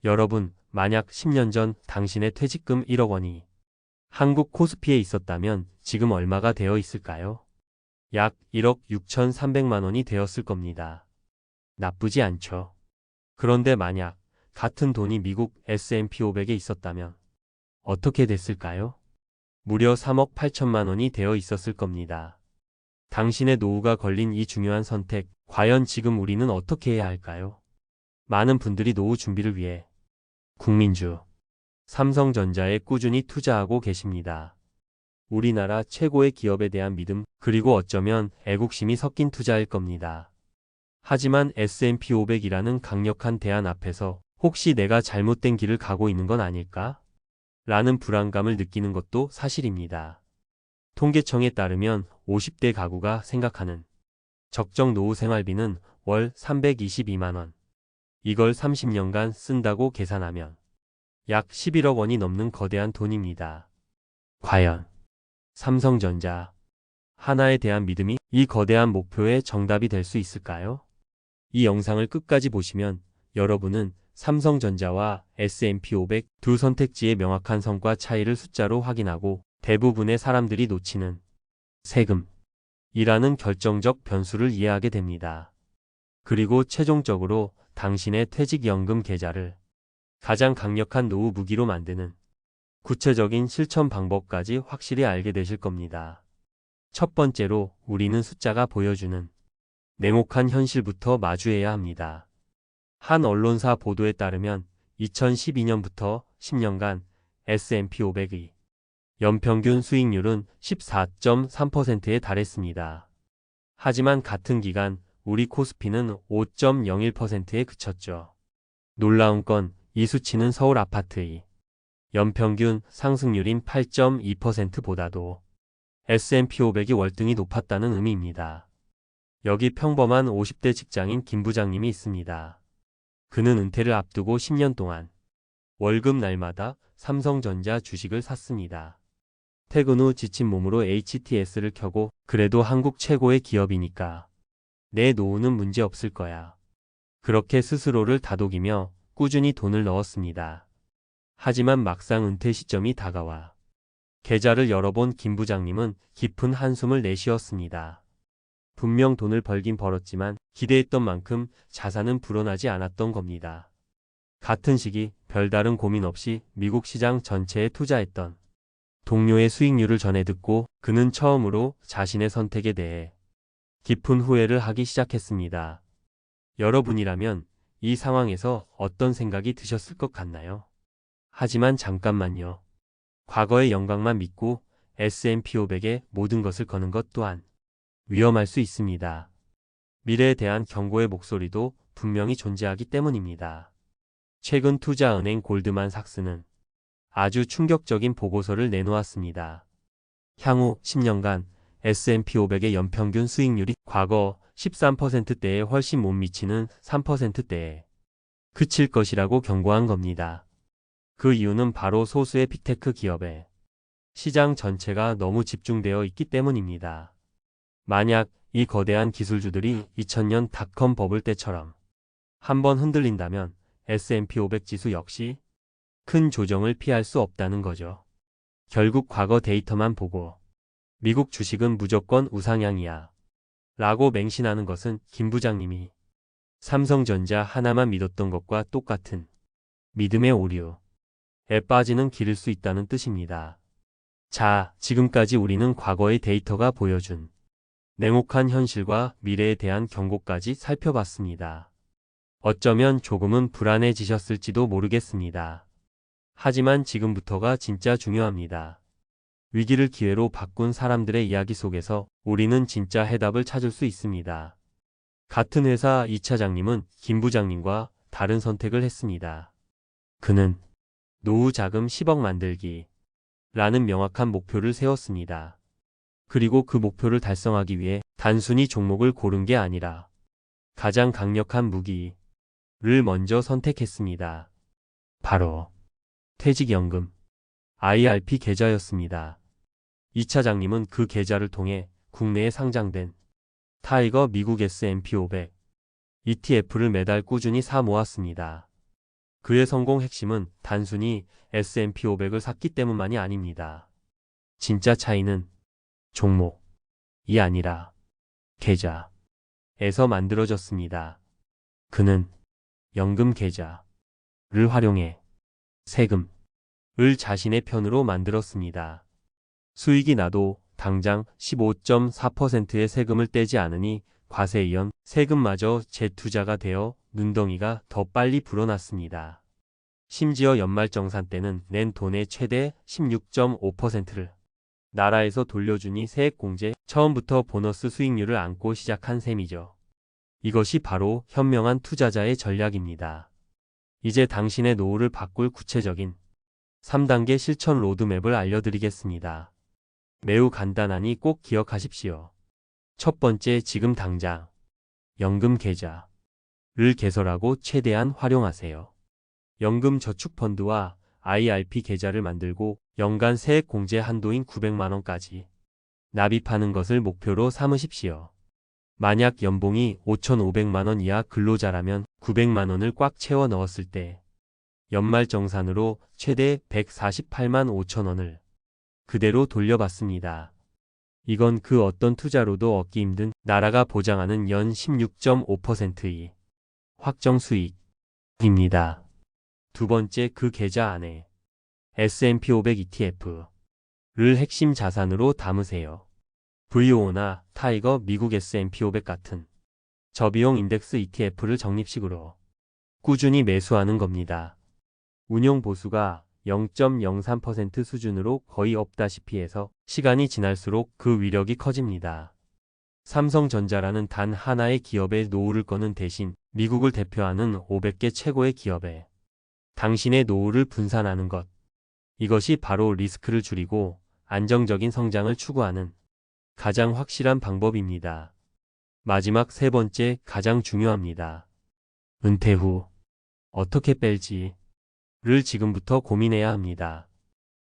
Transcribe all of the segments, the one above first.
여러분, 만약 10년 전 당신의 퇴직금 1억 원이 한국 코스피에 있었다면 지금 얼마가 되어 있을까요? 약 1억 6,300만 원이 되었을 겁니다. 나쁘지 않죠. 그런데 만약 같은 돈이 미국 S&P 500에 있었다면 어떻게 됐을까요? 무려 3억 8천만 원이 되어 있었을 겁니다. 당신의 노후가 걸린 이 중요한 선택, 과연 지금 우리는 어떻게 해야 할까요? 많은 분들이 노후 준비를 위해 국민주, 삼성전자에 꾸준히 투자하고 계십니다. 우리나라 최고의 기업에 대한 믿음, 그리고 어쩌면 애국심이 섞인 투자일 겁니다. 하지만 S&P 500이라는 강력한 대안 앞에서 혹시 내가 잘못된 길을 가고 있는 건 아닐까? 라는 불안감을 느끼는 것도 사실입니다. 통계청에 따르면 50대 가구가 생각하는 적정 노후 생활비는 월 322만 원. 이걸 30년간 쓴다고 계산하면 약 11억 원이 넘는 거대한 돈입니다. 과연 삼성전자, 하나에 대한 믿음이 이 거대한 목표의 정답이 될 수 있을까요? 이 영상을 끝까지 보시면 여러분은 삼성전자와 S&P 500 두 선택지의 명확한 성과 차이를 숫자로 확인하고 대부분의 사람들이 놓치는 세금이라는 결정적 변수를 이해하게 됩니다. 그리고 최종적으로 당신의 퇴직연금 계좌를 가장 강력한 노후 무기로 만드는 구체적인 실천 방법까지 확실히 알게 되실 겁니다. 첫 번째로 우리는 숫자가 보여주는 냉혹한 현실부터 마주해야 합니다. 한 언론사 보도에 따르면 2012년부터 10년간 S&P 500의 연평균 수익률은 14.3%에 달했습니다. 하지만 같은 기간 우리 코스피는 5.01%에 그쳤죠. 놀라운 건 이 수치는 서울 아파트의 연평균 상승률인 8.2%보다도 S&P 500이 월등히 높았다는 의미입니다. 여기 평범한 50대 직장인 김 부장님이 있습니다. 그는 은퇴를 앞두고 10년 동안 월급 날마다 삼성전자 주식을 샀습니다. 퇴근 후 지친 몸으로 HTS를 켜고 그래도 한국 최고의 기업이니까 내 노후는 문제 없을 거야. 그렇게 스스로를 다독이며 꾸준히 돈을 넣었습니다. 하지만 막상 은퇴 시점이 다가와 계좌를 열어본 김 부장님은 깊은 한숨을 내쉬었습니다. 분명 돈을 벌긴 벌었지만 기대했던 만큼 자산은 불어나지 않았던 겁니다. 같은 시기 별다른 고민 없이 미국 시장 전체에 투자했던 동료의 수익률을 전해 듣고 그는 처음으로 자신의 선택에 대해 깊은 후회를 하기 시작했습니다. 여러분이라면 이 상황에서 어떤 생각이 드셨을 것 같나요? 하지만 잠깐만요. 과거의 영광만 믿고 S&P 500에 모든 것을 거는 것 또한 위험할 수 있습니다. 미래에 대한 경고의 목소리도 분명히 존재하기 때문입니다. 최근 투자은행 골드만삭스는 아주 충격적인 보고서를 내놓았습니다. 향후 10년간 S&P 500의 연평균 수익률이 과거 13%대에 훨씬 못 미치는 3%대에 그칠 것이라고 경고한 겁니다. 그 이유는 바로 소수의 빅테크 기업에 시장 전체가 너무 집중되어 있기 때문입니다. 만약 이 거대한 기술주들이 2000년 닷컴 버블 때처럼 한번 흔들린다면 S&P 500 지수 역시 큰 조정을 피할 수 없다는 거죠. 결국 과거 데이터만 보고 미국 주식은 무조건 우상향이야 라고 맹신하는 것은 김 부장님이 삼성전자 하나만 믿었던 것과 똑같은 믿음의 오류에 빠지는 길일 수 있다는 뜻입니다. 자, 지금까지 우리는 과거의 데이터가 보여준 냉혹한 현실과 미래에 대한 경고까지 살펴봤습니다. 어쩌면 조금은 불안해지셨을지도 모르겠습니다. 하지만 지금부터가 진짜 중요합니다. 위기를 기회로 바꾼 사람들의 이야기 속에서 우리는 진짜 해답을 찾을 수 있습니다. 같은 회사 이 차장님은 김 부장님과 다른 선택을 했습니다. 그는 노후 자금 10억 만들기 라는 명확한 목표를 세웠습니다. 그리고 그 목표를 달성하기 위해 단순히 종목을 고른 게 아니라 가장 강력한 무기를 먼저 선택했습니다. 바로 퇴직연금 IRP 계좌였습니다. 이 차장님은 그 계좌를 통해 국내에 상장된 타이거 미국 S&P 500 ETF를 매달 꾸준히 사 모았습니다. 그의 성공 핵심은 단순히 S&P 500을 샀기 때문만이 아닙니다. 진짜 차이는 종목이 아니라 계좌에서 만들어졌습니다. 그는 연금 계좌를 활용해 세금을 자신의 편으로 만들었습니다. 수익이 나도 당장 15.4%의 세금을 떼지 않으니 과세에 이은 세금마저 재투자가 되어 눈덩이가 더 빨리 불어났습니다. 심지어 연말정산 때는 낸 돈의 최대 16.5%를 나라에서 돌려주니 세액공제 처음부터 보너스 수익률을 안고 시작한 셈이죠. 이것이 바로 현명한 투자자의 전략입니다. 이제 당신의 노후를 바꿀 구체적인 3단계 실천 로드맵을 알려드리겠습니다. 매우 간단하니 꼭 기억하십시오. 첫 번째, 지금 당장 연금 계좌를 개설하고 최대한 활용하세요. 연금 저축펀드와 IRP 계좌를 만들고 연간 세액 공제 한도인 900만 원까지 납입하는 것을 목표로 삼으십시오. 만약 연봉이 5,500만 원 이하 근로자라면 900만 원을 꽉 채워 넣었을 때 연말정산으로 최대 148만 5천 원을 그대로 돌려받습니다. 이건 그 어떤 투자로도 얻기 힘든 나라가 보장하는 연 16.5%의 확정 수익입니다. 두 번째, 그 계좌 안에 S&P 500 ETF를 핵심 자산으로 담으세요. VO나 타이거 미국 S&P 500 같은 저비용 인덱스 ETF를 적립식으로 꾸준히 매수하는 겁니다. 운용 보수가 0.03% 수준으로 거의 없다시피 해서 시간이 지날수록 그 위력이 커집니다. 삼성전자라는 단 하나의 기업의 노후를 거는 대신 미국을 대표하는 500개 최고의 기업에 당신의 노후를 분산하는 것. 이것이 바로 리스크를 줄이고 안정적인 성장을 추구하는 가장 확실한 방법입니다. 마지막 세 번째, 가장 중요합니다. 은퇴 후 어떻게 뺄지를 지금부터 고민해야 합니다.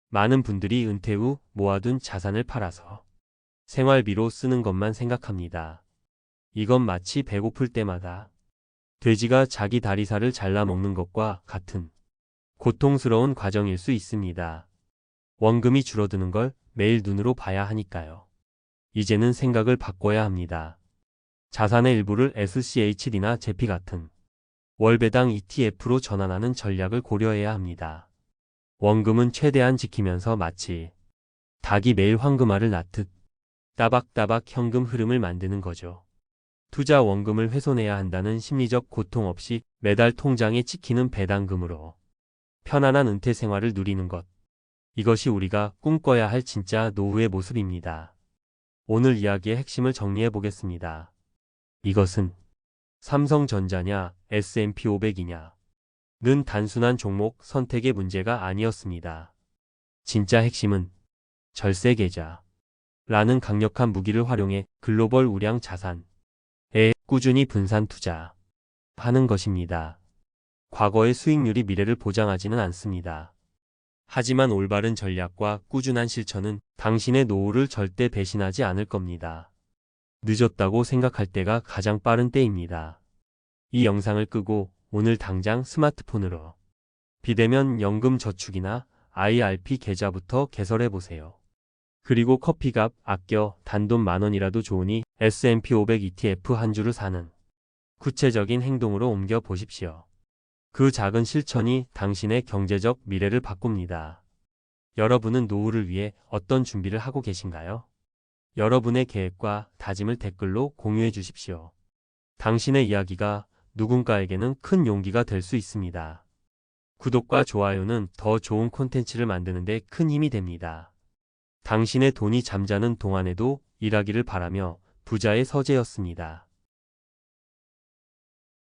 많은 분들이 은퇴 후 모아둔 자산을 팔아서 생활비로 쓰는 것만 생각합니다. 이건 마치 배고플 때마다 돼지가 자기 다리살을 잘라 먹는 것과 같은 고통스러운 과정일 수 있습니다. 원금이 줄어드는 걸 매일 눈으로 봐야 하니까요. 이제는 생각을 바꿔야 합니다. 자산의 일부를 SCHD나 제피 같은 월배당 ETF로 전환하는 전략을 고려해야 합니다. 원금은 최대한 지키면서 마치 닭이 매일 황금알을 낳듯 따박따박 현금 흐름을 만드는 거죠. 투자 원금을 훼손해야 한다는 심리적 고통 없이 매달 통장에 찍히는 배당금으로 편안한 은퇴 생활을 누리는 것. 이것이 우리가 꿈꿔야 할 진짜 노후의 모습입니다. 오늘 이야기의 핵심을 정리해 보겠습니다. 이것은 삼성전자냐 S&P 500이냐 는 단순한 종목 선택의 문제가 아니었습니다. 진짜 핵심은 절세계좌라는 강력한 무기를 활용해 글로벌 우량 자산에 꾸준히 분산 투자하는 것입니다. 과거의 수익률이 미래를 보장하지는 않습니다. 하지만 올바른 전략과 꾸준한 실천은 당신의 노후를 절대 배신하지 않을 겁니다. 늦었다고 생각할 때가 가장 빠른 때입니다. 이 영상을 끄고 오늘 당장 스마트폰으로 비대면 연금 저축이나 IRP 계좌부터 개설해 보세요. 그리고 커피값 아껴 단돈 10,000원이라도 좋으니 S&P 500 ETF 한 주를 사는 구체적인 행동으로 옮겨 보십시오. 그 작은 실천이 당신의 경제적 미래를 바꿉니다. 여러분은 노후를 위해 어떤 준비를 하고 계신가요? 여러분의 계획과 다짐을 댓글로 공유해 주십시오. 당신의 이야기가 누군가에게는 큰 용기가 될 수 있습니다. 구독과 좋아요는 더 좋은 콘텐츠를 만드는 데 큰 힘이 됩니다. 당신의 돈이 잠자는 동안에도 일하기를 바라며 부자의 서재였습니다.